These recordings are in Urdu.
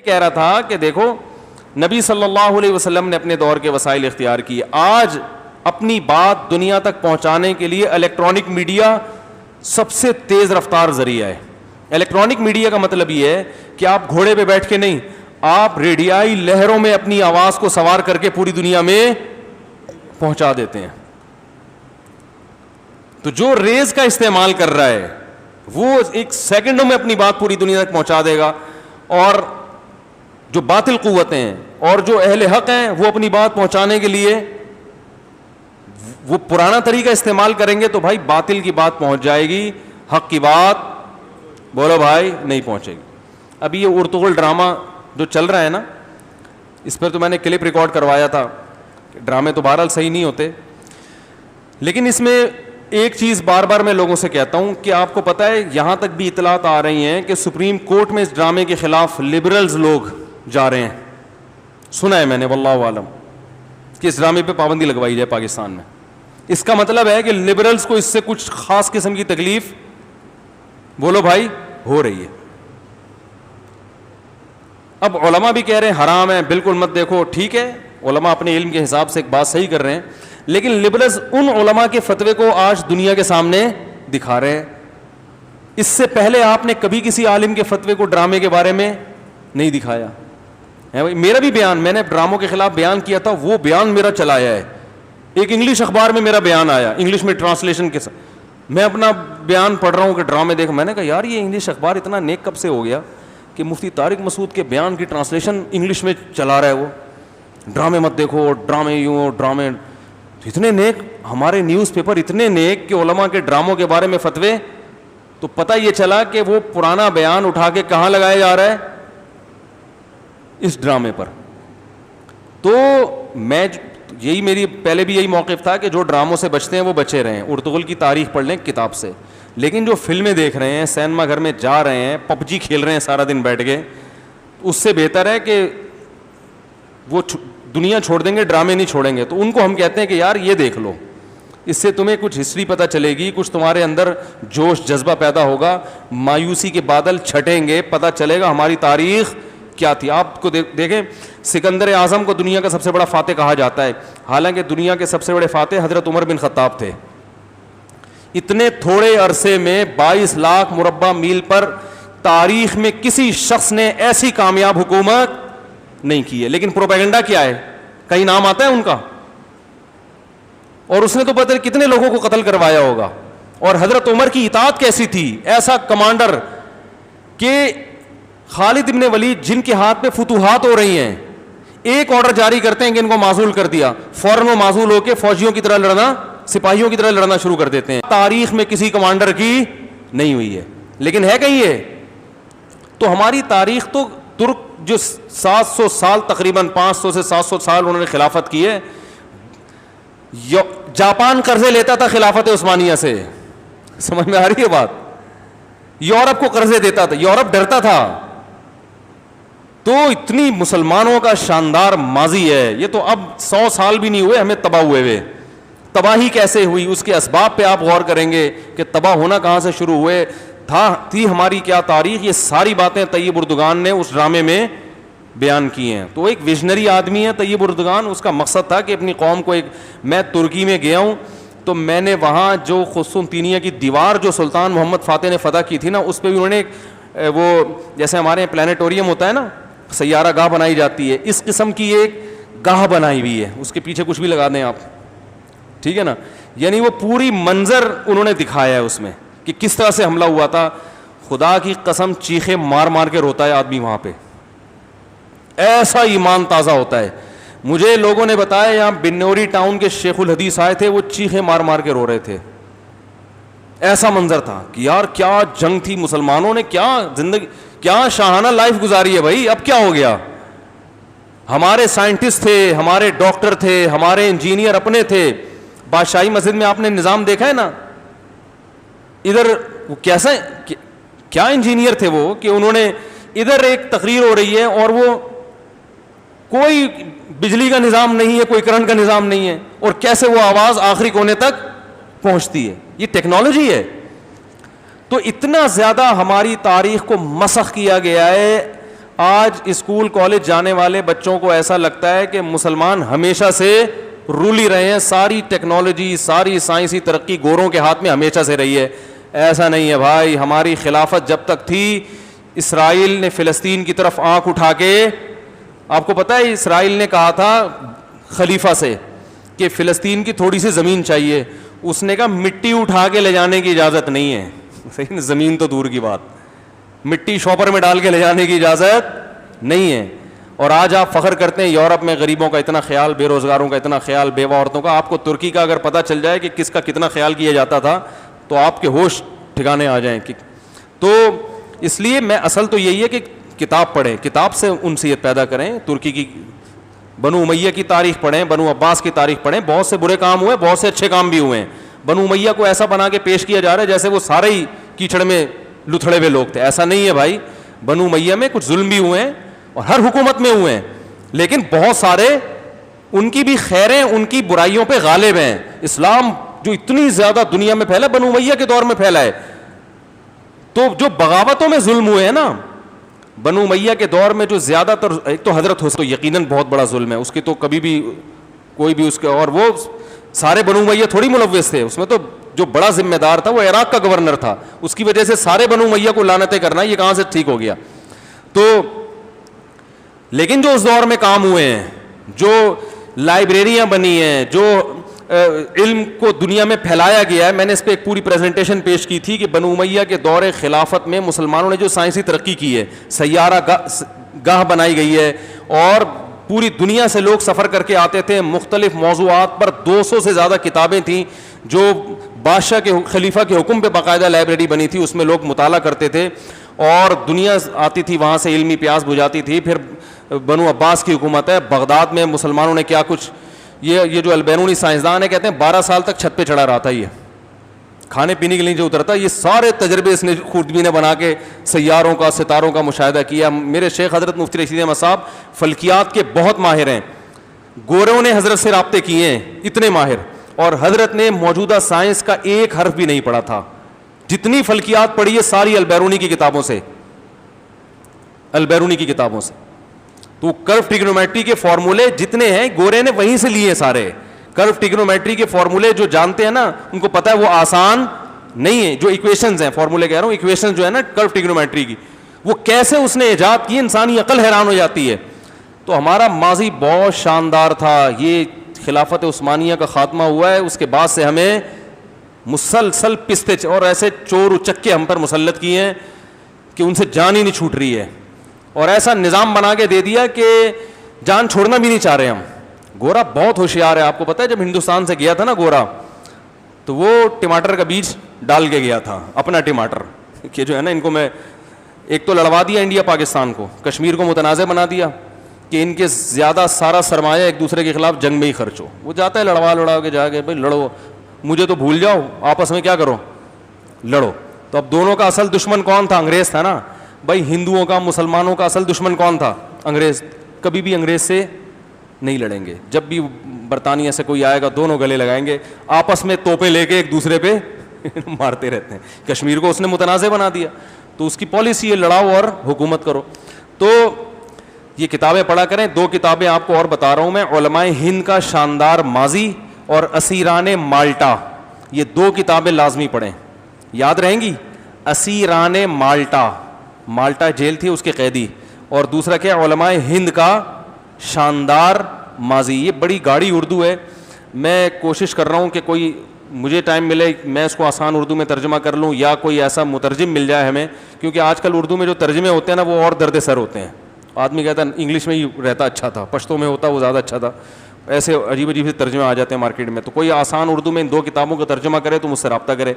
کہہ رہا تھا کہ دیکھو نبی صلی اللہ علیہ وسلم نے اپنے دور کے وسائل اختیار کیے. آج اپنی بات دنیا تک پہنچانے کے لیے الیکٹرانک میڈیا سب سے تیز رفتار ذریعہ ہے. الیکٹرانک میڈیا کا مطلب یہ ہے کہ آپ گھوڑے پہ بیٹھ کے نہیں, آپ ریڈیائی لہروں میں اپنی آواز کو سوار کر کے پوری دنیا میں پہنچا دیتے ہیں. تو جو ریز کا استعمال کر رہا ہے وہ ایک سیکنڈوں میں اپنی بات پوری دنیا تک پہنچا دے گا, اور جو باطل قوتیں ہیں اور جو اہل حق ہیں وہ اپنی بات پہنچانے کے لیے وہ پرانا طریقہ استعمال کریں گے تو بھائی باطل کی بات پہنچ جائے گی, حق کی بات بولو بھائی نہیں پہنچے گی. ابھی یہ ارطغرل ڈرامہ جو چل رہا ہے نا, اس پر تو میں نے کلپ ریکارڈ کروایا تھا. ڈرامے تو بہرحال صحیح نہیں ہوتے, لیکن اس میں ایک چیز بار بار میں لوگوں سے کہتا ہوں کہ آپ کو پتہ ہے یہاں تک بھی اطلاعات آ رہی ہیں کہ سپریم کورٹ میں اس ڈرامے کے خلاف لبرلز لوگ جا رہے ہیں. سنا ہے میں نے واللہ عالم کہ اس ڈرامے پہ پابندی لگوائی جائے پاکستان میں. اس کا مطلب ہے کہ لبرلز کو اس سے کچھ خاص قسم کی تکلیف بولو بھائی ہو رہی ہے. اب علماء بھی کہہ رہے ہیں حرام ہے, بالکل مت دیکھو. ٹھیک ہے, علماء اپنے علم کے حساب سے ایک بات صحیح کر رہے ہیں, لیکن لبرلز ان علماء کے فتوے کو آج دنیا کے سامنے دکھا رہے ہیں. اس سے پہلے آپ نے کبھی کسی عالم کے فتوے کو ڈرامے کے بارے میں نہیں دکھایا ہے. میرا بھی بیان, میں نے ڈراموں کے خلاف بیان کیا تھا, وہ بیان میرا چلایا ہے. ایک انگلش اخبار میں میرا بیان آیا, انگلش میں ٹرانسلیشن کے ساتھ میں اپنا بیان پڑھ رہا ہوں کہ ڈرامے دیکھ. میں نے کہا یار یہ انگلش اخبار اتنا نیک کب سے ہو گیا کہ مفتی طارق مسعود کے بیان کی ٹرانسلیشن انگلش میں چلا رہا ہے. وہ ڈرامے مت دیکھو, ڈرامے یوں, ڈرامے اتنے نیک, ہمارے نیوز پیپر اتنے نیک کہ علماء کے ڈراموں کے بارے میں فتوے. تو پتہ یہ چلا کہ وہ پرانا بیان اٹھا کے کہاں لگایا جا رہا ہے, اس ڈرامے پر. تو میں یہی میری پہلے بھی یہی موقف تھا کہ جو ڈراموں سے بچتے ہیں وہ بچے رہے ہیں. ارطغرل کی تاریخ پڑھ لیں کتاب سے, لیکن جو فلمیں دیکھ رہے ہیں, سینما گھر میں جا رہے ہیں, پب جی کھیل رہے ہیں سارا دن بیٹھ کے, اس سے بہتر ہے کہ وہ دنیا چھوڑ دیں گے, ڈرامے نہیں چھوڑیں گے. تو ان کو ہم کہتے ہیں کہ یار یہ دیکھ لو, اس سے تمہیں کچھ ہسٹری پتہ چلے گی, کچھ تمہارے اندر جوش جذبہ پیدا ہوگا, مایوسی کے بادل چھٹیں گے, پتہ چلے گا ہماری تاریخ کیا تھی. آپ کو دیکھیں سکندر اعظم کو دنیا کا سب سے بڑا فاتح کہا جاتا ہے, حالانکہ دنیا کے سب سے بڑے فاتح حضرت عمر بن خطاب تھے. اتنے تھوڑے عرصے میں 22 لاکھ مربع میل پر تاریخ میں کسی شخص نے ایسی کامیاب حکومت نہیں کی ہے. لیکن پروپیگنڈا کیا ہے, کہیں نام آتا ہے ان کا؟ اور اس نے تو پتہ کتنے لوگوں کو قتل کروایا ہوگا. اور حضرت عمر کی اطاعت کیسی تھی, ایسا کمانڈر کہ خالد ابن ولید جن کے ہاتھ میں فتوحات ہو رہی ہیں, ایک آرڈر جاری کرتے ہیں کہ ان کو معزول کر دیا, فوراً وہ معزول ہو کے فوجیوں کی طرح لڑنا, سپاہیوں کی طرح لڑنا شروع کر دیتے ہیں. تاریخ میں کسی کمانڈر کی نہیں ہوئی ہے, لیکن ہے کہیں یہ. تو ہماری تاریخ تو ترک جو 700 سال تقریباً 500 سے 700 سال انہوں نے خلافت کی ہے. جاپان قرضے لیتا تھا خلافت عثمانیہ سے, سمجھ میں آ رہی ہے بات؟ یورپ کو قرضے دیتا تھا, یورپ ڈرتا تھا. تو اتنی مسلمانوں کا شاندار ماضی ہے. یہ تو اب 100 سال بھی نہیں ہوئے ہمیں تباہ ہوئے ہوئے. تباہی کیسے ہوئی, اس کے اسباب پہ آپ غور کریں گے کہ تباہ ہونا کہاں سے شروع ہوئے, تھی ہماری کیا تاریخ. یہ ساری باتیں طیب اردگان نے اس ڈرامے میں بیان کی ہیں. تو ایک ویژنری آدمی ہے طیب اردگان, اس کا مقصد تھا کہ اپنی قوم کو میں ترکی میں گیا ہوں تو میں نے وہاں جو قسطنطینیہ کی دیوار جو سلطان محمد فاتح نے فتح کی تھی نا, اس پہ بھی انہوں نے وہ جیسے ہمارے یہاں پلانیٹوریم ہوتا ہے نا, سیارہ گاہ بنائی جاتی ہے, اس قسم کی ایک گاہ بنائی ہوئی ہے. اس کے پیچھے کچھ بھی لگا دیں آپ, ٹھیک ہے نا. یعنی وہ پوری منظر انہوں نے دکھایا ہے اس میں کہ کس طرح سے حملہ ہوا تھا. خدا کی قسم چیخے مار مار کے روتا ہے آدمی وہاں پہ, ایسا ایمان تازہ ہوتا ہے. مجھے لوگوں نے بتایا یہاں بنوری ٹاؤن کے شیخ الحدیث آئے تھے, وہ چیخے مار مار کے رو رہے تھے. ایسا منظر تھا کہ یار کیا جنگ تھی, مسلمانوں نے کیا زندگی, کیا شاہانہ لائف گزاری ہے بھائی. اب کیا ہو گیا, ہمارے سائنٹسٹ تھے, ہمارے ڈاکٹر تھے, ہمارے انجینئر اپنے تھے. بادشاہی مسجد میں آپ نے نظام دیکھا ہے نا, ادھر وہ کیسا کیا انجینئر تھے وہ کہ انہوں نے ادھر ایک تقریر ہو رہی ہے اور وہ کوئی بجلی کا نظام نہیں ہے, کوئی کرنٹ کا نظام نہیں ہے, اور کیسے وہ آواز آخری کونے تک پہنچتی ہے. یہ ٹیکنالوجی ہے. تو اتنا زیادہ ہماری تاریخ کو مسخ کیا گیا ہے. آج اسکول کالج جانے والے بچوں کو ایسا لگتا ہے کہ مسلمان ہمیشہ سے رول ہی رہے ہیں, ساری ٹیکنالوجی ساری سائنسی ترقی گوروں کے ہاتھ میں ہمیشہ سے رہی ہے. ایسا نہیں ہے بھائی, ہماری خلافت جب تک تھی اسرائیل نے فلسطین کی طرف آنکھ اٹھا کے, آپ کو پتہ ہے اسرائیل نے کہا تھا خلیفہ سے کہ فلسطین کی تھوڑی سی زمین چاہیے, اس نے کہا مٹی اٹھا کے لے جانے کی اجازت نہیں ہے. صحیح, زمین تو دور کی بات, مٹی شاپر میں ڈال کے لے جانے کی اجازت نہیں ہے. اور آج آپ فخر کرتے ہیں یورپ میں غریبوں کا اتنا خیال, بے روزگاروں کا اتنا خیال, بیوہ عورتوں کا. آپ کو ترکی کا اگر پتہ چل جائے کہ کس کا کتنا خیال کیا جاتا تھا تو آپ کے ہوش ٹھکانے آ جائیں. تو اس لیے میں اصل تو یہی ہے کہ کتاب پڑھیں, کتاب سے انسیت پیدا کریں. ترکی کی بنو امیہ کی تاریخ پڑھیں, بنو عباس کی تاریخ پڑھیں. بہت سے برے کام ہوئے, بہت سے اچھے کام بھی ہوئے ہیں. بنو امیہ کو ایسا بنا کے پیش کیا جا رہا ہے جیسے وہ سارے ہی کیچڑ میں لتھڑے ہوئے لوگ تھے. ایسا نہیں ہے بھائی, بنو امیہ میں کچھ ظلم بھی ہوئے ہیں اور ہر حکومت میں ہوئے ہیں, لیکن بہت سارے ان کی بھی خیریں ان کی برائیوں پہ غالب ہیں. اسلام جو اتنی زیادہ دنیا میں پھیلا بنو امیہ کے دور میں پھیلا ہے. تو جو بغاوتوں میں ظلم ہوئے ہیں نا بنو امیہ کے دور میں, جو زیادہ تر, ایک تو حضرت حسین تو یقیناً بہت بڑا ظلم ہے, اس کی تو کبھی بھی کوئی بھی اس کے, اور وہ سارے بنو امیہ تھوڑی ملوث تھے اس میں, تو جو بڑا ذمہ دار تھا وہ عراق کا گورنر تھا, اس کی وجہ سے سارے بنو امیہ کو لعنتیں کرنا یہ کہاں سے ٹھیک ہو گیا. تو لیکن جو اس دور میں کام ہوئے ہیں, جو لائبریریاں بنی ہیں, جو علم کو دنیا میں پھیلایا گیا ہے, میں نے اس پہ ایک پوری پریزنٹیشن پیش کی تھی کہ بنو امیہ کے دور خلافت میں مسلمانوں نے جو سائنسی ترقی کی ہے, سیارہ گاہ بنائی گئی ہے, اور پوری دنیا سے لوگ سفر کر کے آتے تھے. مختلف موضوعات پر 200 سے زیادہ کتابیں تھیں جو بادشاہ کے خلیفہ کے حکم پہ باقاعدہ لائبریری بنی تھی, اس میں لوگ مطالعہ کرتے تھے اور دنیا آتی تھی وہاں سے علمی پیاس بجھاتی تھی. پھر بنو عباس کی حکومت ہے, بغداد میں مسلمانوں نے کیا کچھ, یہ جو البیرونی سائنسدان ہے کہتے ہیں 12 سال تک چھت پہ چڑھا رہا تھا, یہ کھانے پینے کے لیے جو اترتا, یہ سارے تجربے اس نے خوردبین نے بنا کے سیاروں کا ستاروں کا مشاہدہ کیا. میرے شیخ حضرت مفتی رشید احمد صاحب فلکیات کے بہت ماہر ہیں, گوروں نے حضرت سے رابطے کیے ہیں اتنے ماہر, اور حضرت نے موجودہ سائنس کا ایک حرف بھی نہیں پڑھا تھا. جتنی فلکیات پڑھی ہے ساری البیرونی کی کتابوں سے, البیرونی کی کتابوں سے. تو کرو ٹریگنومیٹری کے فارمولے جتنے ہیں گورے نے وہیں سے لیے سارے. کرو ٹریگنومیٹری کے فارمولے جو جانتے ہیں نا ان کو پتا ہے وہ آسان نہیں ہے. جو ایکویشنز ہیں, فارمولے کہہ رہا ہوں, ایکویشن جو ہے نا کرو ٹریگنومیٹری کی, وہ کیسے اس نے ایجاد کی, انسانی عقل حیران ہو جاتی ہے. تو ہمارا ماضی بہت شاندار تھا. یہ خلافت عثمانیہ کا خاتمہ ہوا ہے, اس کے بعد سے ہمیں مسلسل پستے اور ایسے چور اچکے ہم پر مسلط کیے ہیں کہ ان سے جان ہی نہیں چھوٹ رہی ہے, اور ایسا نظام بنا کے دے دیا کہ جان چھوڑنا بھی نہیں چاہ رہے ہم. گورا بہت ہوشیار ہے, آپ کو پتہ ہے جب ہندوستان سے گیا تھا نا گورا, تو وہ ٹماٹر کا بیج ڈال کے گیا تھا, اپنا ٹماٹر کہ جو ہے نا ان کو میں ایک تو لڑوا دیا انڈیا پاکستان کو, کشمیر کو متنازع بنا دیا کہ ان کے زیادہ سارا سرمایہ ایک دوسرے کے خلاف جنگ میں ہی خرچ ہو. وہ جاتا ہے لڑوا کے جا کے, بھائی لڑو, مجھے تو بھول جاؤ, آپس میں کیا کرو, لڑو. تو اب دونوں کا اصل دشمن کون تھا, انگریز تھا نا بھائی. ہندوؤں کا مسلمانوں کا اصل دشمن کون تھا, انگریز. کبھی بھی انگریز سے نہیں لڑیں گے, جب بھی برطانیہ سے کوئی آئے گا دونوں گلے لگائیں گے, آپس میں توپیں لے کے ایک دوسرے پہ مارتے رہتے ہیں. کشمیر کو اس نے متنازع بنا دیا, تو اس کی پالیسی ہے لڑاؤ اور حکومت کرو. تو یہ کتابیں پڑھا کریں. 2 کتابیں آپ کو اور بتا رہا ہوں میں, علماء ہند کا شاندار ماضی اور اسیران مالٹا, یہ 2 کتابیں لازمی پڑھیں, یاد رہیں گی. اسیران مالٹا, مالٹا جیل تھی اس کے قیدی, اور دوسرا کیا, علماء ہند کا شاندار ماضی. یہ بڑی گاڑی اردو ہے, میں کوشش کر رہا ہوں کہ کوئی مجھے ٹائم ملے میں اس کو آسان اردو میں ترجمہ کر لوں, یا کوئی ایسا مترجم مل جائے ہمیں, کیونکہ آج کل اردو میں جو ترجمے ہوتے ہیں نا وہ اور درد سر ہوتے ہیں. آدمی کہتا ہے انگلش میں ہی رہتا اچھا تھا, پشتو میں ہوتا وہ زیادہ اچھا تھا, ایسے عجیب عجیب سے ترجمے آ جاتے ہیں مارکیٹ میں. تو کوئی آسان اردو میں ان 2 کتابوں کا ترجمہ کرے تو مجھ سے رابطہ کرے.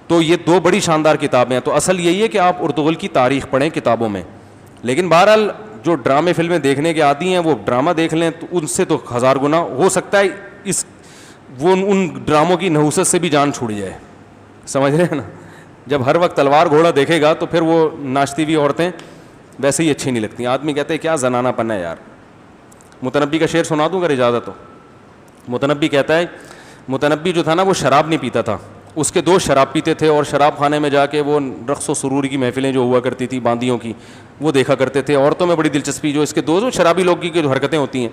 تو یہ 2 بڑی شاندار کتابیں ہیں. تو اصل یہی ہے کہ آپ ارطغرل کی تاریخ پڑھیں کتابوں میں, لیکن بہرحال جو ڈرامے فلمیں دیکھنے کے عادی ہیں وہ ڈرامہ دیکھ لیں, تو ان سے تو 1000 گنا ہو سکتا ہے وہ ان ڈراموں کی نحوست سے بھی جان چھوٹ جائے. سمجھ رہے ہیں نا, جب ہر وقت تلوار گھوڑا دیکھے گا تو پھر وہ ناچتی ہوئی عورتیں ویسے ہی اچھی نہیں لگتی. آدمی کہتے ہیں کیا زنانہ پن ہے یار. متنبی کا شعر سنا دوں اگر اجازت ہو. متنبی کہتا ہے, متنبی جو تھا نا وہ شراب نہیں پیتا تھا, اس کے دوست شراب پیتے تھے اور شراب خانے میں جا کے وہ رقص و سرور کی محفلیں جو ہوا کرتی تھی باندیوں کی وہ دیکھا کرتے تھے. عورتوں میں بڑی دلچسپی جو اس کے دوست شرابی لوگ کی جو حرکتیں ہوتی ہیں.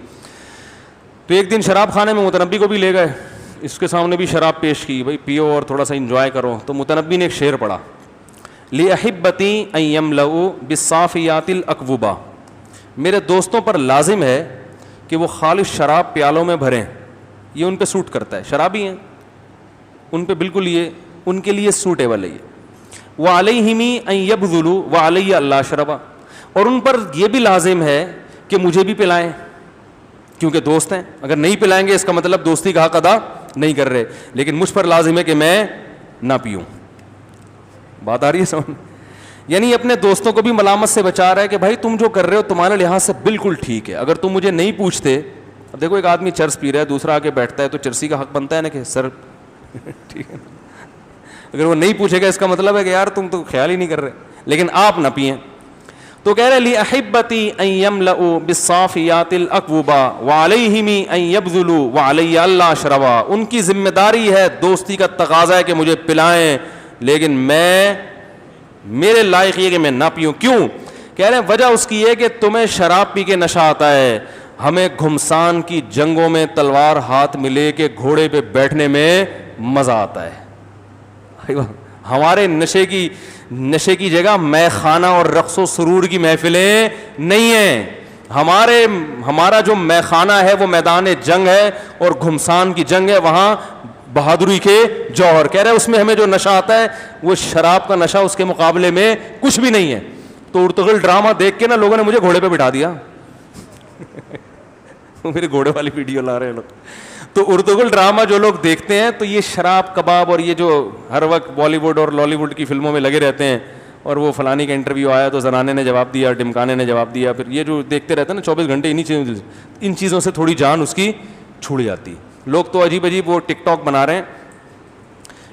تو ایک دن شراب خانے میں متنبی کو بھی لے گئے, اس کے سامنے بھی شراب پیش کی, بھائی پیو اور تھوڑا سا انجوائے کرو. تو متنبی نے ایک شعر پڑھا, لِأَحِبَّتِي أَن يَمْلَؤُوا بِالصَّافِيَاتِ الْأَكْوَابِ, میرے دوستوں پر لازم ہے کہ وہ خالص شراب پیالوں میں بھریں, یہ ان پہ سوٹ کرتا ہے, شرابی ہیں ان پہ بالکل یہ ان کے لیے سوٹیبل ہے. یہ وَعَلَيْهِمِ أَن يَبْذُلُوا وَعَلَيَّ اللَّهُ شَرَبًا, اور ان پر یہ بھی لازم ہے کہ مجھے بھی پلائیں کیونکہ دوست ہیں, اگر نہیں پلائیں گے اس کا مطلب دوستی کا حق ادا نہیں کر رہے, لیکن مجھ پر لازم ہے کہ میں نہ پیوں. بات آ رہی ہے سمجھ؟ یعنی اپنے دوستوں کو بھی ملامت سے بچا رہا ہے کہ بھائی تم جو کر رہے ہو تمہارے لحاظ سے بالکل ٹھیک ہے, اگر تم مجھے نہیں پوچھتے. اب دیکھو ایک آدمی چرس پی رہا ہے, دوسرا آ کے بیٹھتا ہے, تو چرسی کا حق بنتا ہے نا کہ سر ٹھیک ہے, اگر وہ نہیں پوچھے گا اس کا مطلب ہے کہ یار تم تو خیال ہی نہیں کر رہے, لیکن آپ نہ پئیں. تو کہہ رہے لِأَحِبَّتِي أَن يَمْلَؤُوا بِالصَّافِيَاتِ الْأَكْوَابِ وَعَلَيْهِمِ أَن يَبْذُلُوا وَعَلَيَّ اللَّهُ شَرَبًا, ان کی ذمہ داری ہے, دوستی کا تقاضا ہے کہ مجھے پلائیں, لیکن میرے لائق یہ کہ میں نہ پیوں. کیوں؟ کہہ رہے ہیں وجہ اس کی ہے کہ تمہیں شراب پی کے نشہ آتا ہے, ہمیں گھمسان کی جنگوں میں تلوار ہاتھ میں لے کے گھوڑے پہ بیٹھنے میں مزہ آتا ہے. ہمارے نشے کی جگہ مے خانہ اور رقص و سرور کی محفلیں نہیں ہیں. ہمارا جو مے خانہ ہے وہ میدان جنگ ہے اور گھمسان کی جنگ ہے, وہاں بہادری کے جوہر. کہہ رہے اس میں ہمیں جو نشہ آتا ہے وہ شراب کا نشہ اس کے مقابلے میں کچھ بھی نہیں ہے. تو ارطغرل ڈرامہ دیکھ کے نا لوگوں نے مجھے گھوڑے پہ بٹھا دیا میرے گھوڑے والی ویڈیو لا رہے ہیں لوگ. تو ارطغرل ڈرامہ جو لوگ دیکھتے ہیں تو یہ شراب کباب اور یہ جو ہر وقت بالی ووڈ اور لالی ووڈ کی فلموں میں لگے رہتے ہیں, اور وہ فلانی کا انٹرویو آیا تو زنانے نے جواب دیا, ڈمکانے نے جواب دیا, پھر یہ جو دیکھتے رہتے ہیں نا 24 گھنٹے ان چیزوں سے تھوڑی جان اس کی چھوڑ جاتی. لوگ تو عجیب عجیب وہ ٹک ٹاک بنا رہے ہیں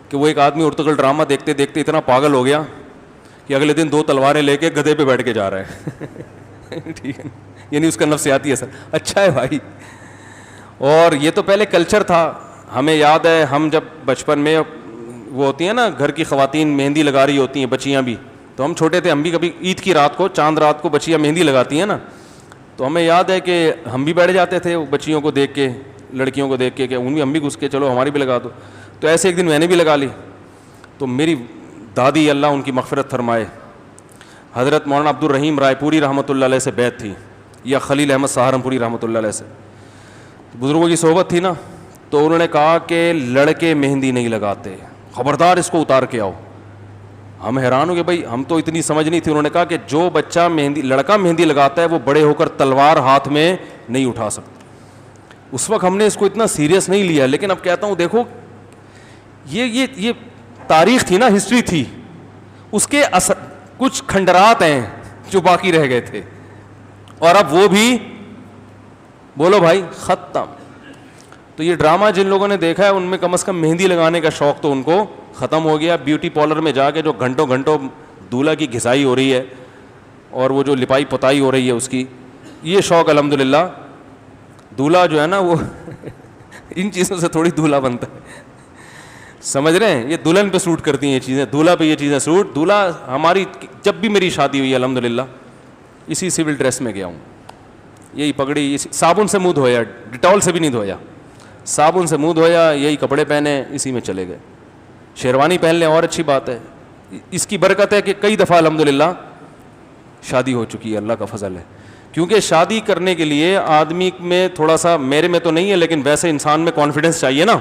کہ وہ ایک آدمی ارطغرل ڈرامہ دیکھتے دیکھتے اتنا پاگل ہو گیا کہ اگلے دن 2 تلواریں لے کے گدھے پہ بیٹھ کے جا رہا ہے ٹھیک ہے, یعنی اس کا نفسیاتی اثر. اچھا ہے بھائی, اور یہ تو پہلے کلچر تھا. ہمیں یاد ہے ہم جب بچپن میں وہ ہوتی ہیں نا گھر کی خواتین مہندی لگا رہی ہوتی ہیں, بچیاں بھی, تو ہم چھوٹے تھے, ہم بھی کبھی عید کی رات کو چاند رات کو بچیاں مہندی لگاتی ہیں نا, تو ہمیں یاد ہے کہ ہم بھی بیٹھ جاتے تھے بچیوں کو دیکھ کے, لڑکیوں کو دیکھ کے کہ ہم بھی گھس کے چلو ہماری بھی لگا دو. تو ایسے ایک دن میں نے بھی لگا لی. تو میری دادی اللہ ان کی مغفرت فرمائے, حضرت مولانا عبد الرحیم رائے پوری رحمۃ اللہ علیہ سے بیعت تھی, یا خلیل احمد سہارنپوری رحمۃ اللہ علیہ سے. بزرگوں کی صحبت تھی نا, تو انہوں نے کہا کہ لڑکے مہندی نہیں لگاتے, خبردار اس کو اتار کے آؤ. ہم حیران ہو گئے, بھائی ہم تو اتنی سمجھ نہیں تھی. انہوں نے کہا کہ جو بچہ لڑکا مہندی لگاتا ہے وہ بڑے ہو کر تلوار ہاتھ میں نہیں اٹھا سکتا. اس وقت ہم نے اس کو اتنا سیریس نہیں لیا, لیکن اب کہتا ہوں دیکھو یہ تاریخ تھی نا, ہسٹری تھی, اس کے کچھ کھنڈرات ہیں جو باقی رہ گئے تھے, اور اب وہ بھی بولو بھائی ختم. تو یہ ڈرامہ جن لوگوں نے دیکھا ہے ان میں کم از کم مہندی لگانے کا شوق تو ان کو ختم ہو گیا. بیوٹی پارلر میں جا کے جو گھنٹوں گھنٹوں دولہا کی گھسائی ہو رہی ہے اور وہ جو لپائی پتائی ہو رہی ہے اس کی, یہ شوق الحمدللہ دولہا جو ہے نا وہ ان چیزوں سے تھوڑی دولہا بنتا ہے, سمجھ رہے ہیں, یہ دلہن پہ سوٹ کرتی ہیں یہ چیزیں, دولہا پہ یہ چیزیں سوٹ. دولہا ہماری جب بھی میری شادی ہوئی الحمدللہ اسی سول ڈریس میں گیا ہوں, یہی پگڑی, صابن سے منہ دھویا, ڈیٹول سے بھی نہیں دھویا, صابن سے منہ دھویا, یہی کپڑے پہنے, اسی میں چلے گئے. شیروانی پہن لیں اور اچھی بات ہے, اس کی برکت ہے کہ کئی دفعہ الحمدللہ شادی ہو چکی ہے, اللہ کا فضل ہے. کیونکہ شادی کرنے کے لیے آدمی میں تھوڑا سا, میرے میں تو نہیں ہے لیکن ویسے انسان میں کانفیڈنس چاہیے نا,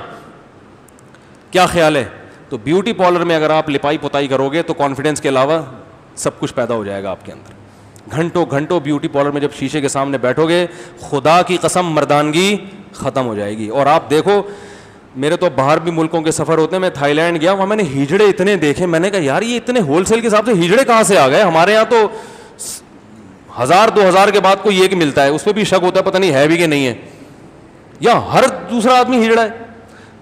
کیا خیال ہے؟ تو بیوٹی پارلر میں اگر آپ لپائی پتائی کرو گے تو کانفیڈنس کے علاوہ سب کچھ پیدا ہو جائے گا آپ کے اندر. گھنٹوں گھنٹوں بیوٹی پارلر میں جب شیشے کے سامنے بیٹھو گے, خدا کی قسم مردانگی ختم ہو جائے گی. اور آپ دیکھو, میرے تو باہر بھی ملکوں کے سفر ہوتے ہیں, میں تھائی لینڈ گیا, وہاں میں نے ہیجڑے اتنے دیکھے, میں نے کہا یار یہ اتنے ہول سیل کے حساب سے ہیجڑے کہاں سے آ گئے؟ ہمارے یہاں تو 1000-2000 کے بعد کوئی ایک ملتا ہے, اس پہ بھی شک ہوتا ہے پتہ نہیں ہے بھی کہ نہیں ہے, یا ہر دوسرا آدمی ہیجڑا ہے.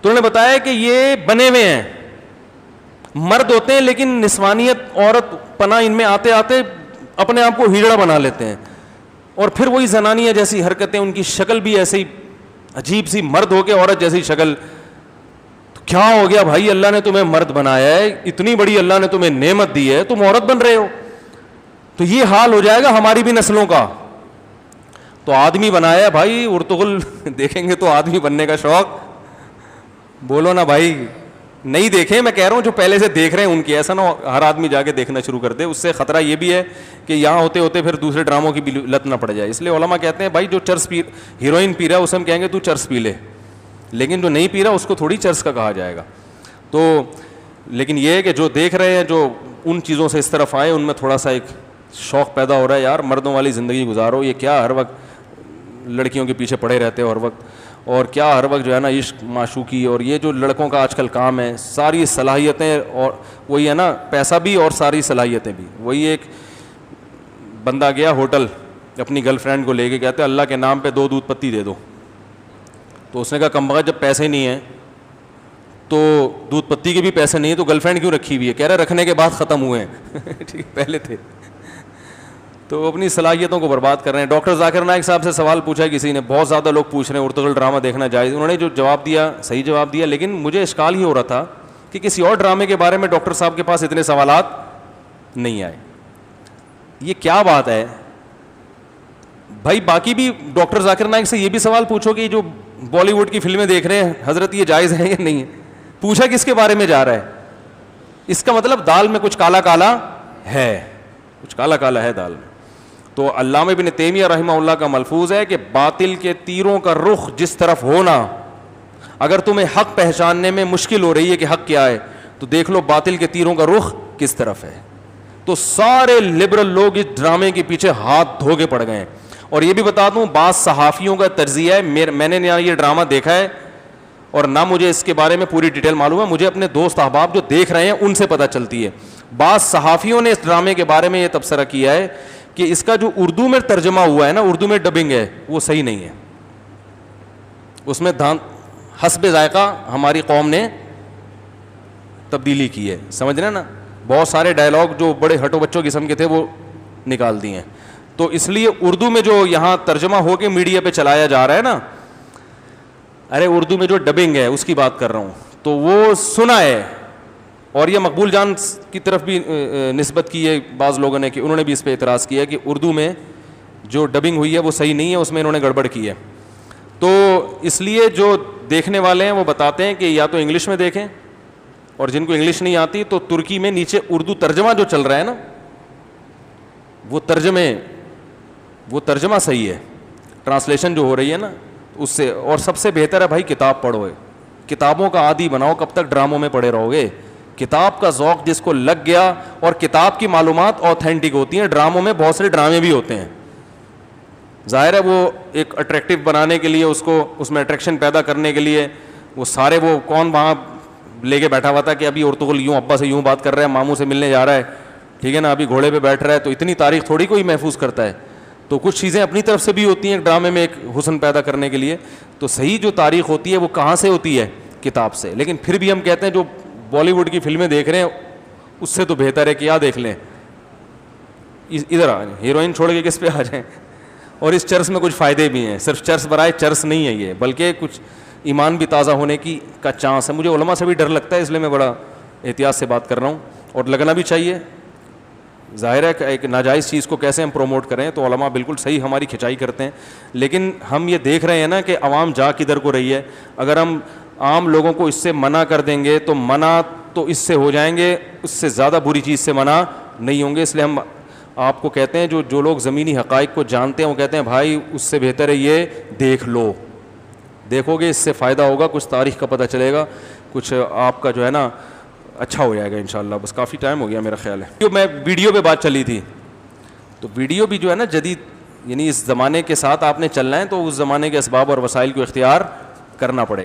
تو انہوں نے بتایا کہ یہ بنے ہوئے ہیں, مرد ہوتے ہیں لیکن نسوانیت عورت پناہ ان میں آتے آتے اپنے آپ کو ہیجڑا بنا لیتے ہیں, اور پھر وہی زنانیہ جیسی حرکتیں, ان کی شکل بھی ایسے ہی عجیب سی, مرد ہو کے عورت جیسی شکل. تو کیا ہو گیا بھائی, اللہ نے تمہیں مرد بنایا ہے, اتنی بڑی اللہ نے تمہیں نعمت دی ہے, تم عورت بن رہے ہو. تو یہ حال ہو جائے گا ہماری بھی نسلوں کا. تو آدمی بنایا بھائی, ارطغرل دیکھیں گے تو آدمی بننے کا شوق, بولو نا بھائی. نہیں دیکھیں, میں کہہ رہا ہوں جو پہلے سے دیکھ رہے ہیں ان کی, ایسا نہ ہر آدمی جا کے دیکھنا شروع کر دے. اس سے خطرہ یہ بھی ہے کہ یہاں ہوتے ہوتے پھر دوسرے ڈراموں کی بھی لت نہ پڑ جائے. اس لیے علماء کہتے ہیں بھائی جو چرس پی, ہیروئن پی رہا ہے اسے ہم کہیں گے تو چرس پی لے, لیکن جو نہیں پی رہا اس کو تھوڑی چرس کا کہا جائے گا. تو لیکن یہ ہے کہ جو دیکھ رہے ہیں, جو ان چیزوں سے اس طرف آئے, ان میں تھوڑا سا ایک شوق پیدا ہو رہا ہے, یار مردوں والی زندگی گزارو, یہ کیا ہر وقت لڑکیوں کے پیچھے پڑے رہتے ہو ہر وقت, اور کیا ہر وقت جو ہے نا عشق معشوقی, اور یہ جو لڑکوں کا آج کل کام ہے, ساری صلاحیتیں, اور وہی ہے نا پیسہ بھی اور ساری صلاحیتیں بھی. وہی ایک بندہ گیا ہوٹل اپنی گرل فرینڈ کو لے کے, کہتے اللہ کے نام پہ 2 دودھ پتی دے دو. تو اس نے کہا کم بخت جب پیسے نہیں ہیں تو دودھ پتی کے بھی پیسے نہیں ہیں تو گرل فرینڈ کیوں رکھی ہوئی ہے؟ کہہ رہے رکھنے کے بعد ختم ہوئے ہیں. ٹھیک, پہلے تھے. تو اپنی صلاحیتوں کو برباد کر رہے ہیں. ڈاکٹر ذاکر نائک صاحب سے سوال پوچھا کسی نے, بہت زیادہ لوگ پوچھ رہے ہیں ارطغرل ڈرامہ دیکھنا جائز. انہوں نے جو جواب دیا صحیح جواب دیا, لیکن مجھے اشکال ہی ہو رہا تھا کہ کسی اور ڈرامے کے بارے میں ڈاکٹر صاحب کے پاس اتنے سوالات نہیں آئے. یہ کیا بات ہے بھائی؟ باقی بھی ڈاکٹر ذاکر نائک سے یہ بھی سوال پوچھو کہ جو بالی ووڈ کی فلمیں دیکھ رہے ہیں حضرت, یہ جائز ہے یا نہیں ہے؟ پوچھا کس کے بارے میں جا رہا ہے؟ اس کا مطلب دال میں کچھ کالا کالا ہے, کچھ کالا کالا ہے دال میں. تو علامہ ابن تیمیہ رحمہ اللہ کا ملفوظ ہے کہ باطل کے تیروں کا رخ جس طرف ہونا, اگر تمہیں حق پہچاننے میں مشکل ہو رہی ہے کہ حق کیا ہے, تو دیکھ لو باطل کے تیروں کا رخ کس طرف ہے. تو سارے لبرل لوگ اس ڈرامے کے پیچھے ہاتھ دھو کے پڑ گئے ہیں. اور یہ بھی بتا دوں, بعض صحافیوں کا تجزیہ ہے, میں نے نہ یہ ڈرامہ دیکھا ہے اور نہ مجھے اس کے بارے میں پوری ڈیٹیل معلوم ہے, مجھے اپنے دوست احباب جو دیکھ رہے ہیں ان سے پتہ چلتی ہے. بعض صحافیوں نے اس ڈرامے کے بارے میں یہ تبصرہ کیا ہے کہ اس کا جو اردو میں ترجمہ ہوا ہے نا, اردو میں ڈبنگ ہے, وہ صحیح نہیں ہے. اس میں حسب ذائقہ ہماری قوم نے تبدیلی کی ہے, سمجھ رہے ہیں نا, بہت سارے ڈائلاگ جو بڑے ہٹو بچوں قسم کے تھے وہ نکال دیے ہیں. تو اس لیے اردو میں جو یہاں ترجمہ ہو کے میڈیا پہ چلایا جا رہا ہے نا, ارے اردو میں جو ڈبنگ ہے اس کی بات کر رہا ہوں, تو وہ سنا ہے. اور یہ مقبول جان کی طرف بھی نسبت کی ہے بعض لوگوں نے, کہ انہوں نے بھی اس پہ اعتراض کیا کہ اردو میں جو ڈبنگ ہوئی ہے وہ صحیح نہیں ہے, اس میں انہوں نے گڑبڑ کی ہے. تو اس لیے جو دیکھنے والے ہیں وہ بتاتے ہیں کہ یا تو انگلش میں دیکھیں, اور جن کو انگلش نہیں آتی تو ترکی میں نیچے اردو ترجمہ جو چل رہا ہے نا, وہ ترجمہ صحیح ہے, ٹرانسلیشن جو ہو رہی ہے نا اس سے. اور سب سے بہتر ہے بھائی کتاب پڑھو, کتابوں کا عادی بناؤ, کب تک ڈراموں میں پڑے رہو گے؟ کتاب کا ذوق جس کو لگ گیا, اور کتاب کی معلومات اوتھینٹک ہوتی ہیں, ڈراموں میں بہت سارے ڈرامے بھی ہوتے ہیں. ظاہر ہے وہ ایک اٹریکٹیو بنانے کے لیے, اس کو اس میں اٹریکشن پیدا کرنے کے لیے وہ سارے, وہ کون وہاں لے کے بیٹھا ہوا تھا کہ ابھی ارطغرل یوں ابا سے یوں بات کر رہا ہے, ماموں سے ملنے جا رہا ہے, ٹھیک ہے نا, ابھی گھوڑے پہ بیٹھ رہا ہے, تو اتنی تاریخ تھوڑی کوئی محفوظ کرتا ہے. تو کچھ چیزیں اپنی طرف سے بھی ہوتی ہیں ڈرامے میں ایک حسن پیدا کرنے کے لیے. تو صحیح جو تاریخ ہوتی ہے وہ کہاں سے ہوتی ہے؟ کتاب سے. لیکن پھر بھی ہم کہتے ہیں جو بالی ووڈ کی فلمیں دیکھ رہے ہیں اس سے تو بہتر ہے کہ یا دیکھ لیں, ادھر آ جائیں, ہیروئن چھوڑ کے کس پہ آ جائیں. اور اس چرس میں کچھ فائدے بھی ہیں, صرف چرس برائے چرس نہیں ہے یہ, بلکہ کچھ ایمان بھی تازہ ہونے کا چانس ہے. مجھے علماء سے بھی ڈر لگتا ہے, اس لیے میں بڑا احتیاط سے بات کر رہا ہوں, اور لگنا بھی چاہیے. ظاہر ہے کہ ایک ناجائز چیز کو کیسے ہم پروموٹ کریں, تو علماء بالکل صحیح ہماری کھنچائی کرتے ہیں. لیکن ہم یہ دیکھ رہے ہیں نا کہ عوام جا کدھر کو رہی ہے. اگر ہم عام لوگوں کو اس سے منع کر دیں گے تو منع تو اس سے ہو جائیں گے, اس سے زیادہ بری چیز سے منع نہیں ہوں گے. اس لیے ہم آپ کو کہتے ہیں جو لوگ زمینی حقائق کو جانتے ہیں وہ کہتے ہیں بھائی اس سے بہتر ہے یہ دیکھ لو, دیکھو گے اس سے فائدہ ہوگا, کچھ تاریخ کا پتہ چلے گا, کچھ آپ کا جو ہے نا اچھا ہو جائے گا انشاءاللہ. بس کافی ٹائم ہو گیا میرا خیال ہے. جو میں ویڈیو پہ بات چلی تھی, تو ویڈیو بھی جو ہے نا جدید, یعنی اس زمانے کے ساتھ آپ نے چلنا ہے تو اس زمانے کے اسباب اور وسائل کو اختیار کرنا پڑے گا.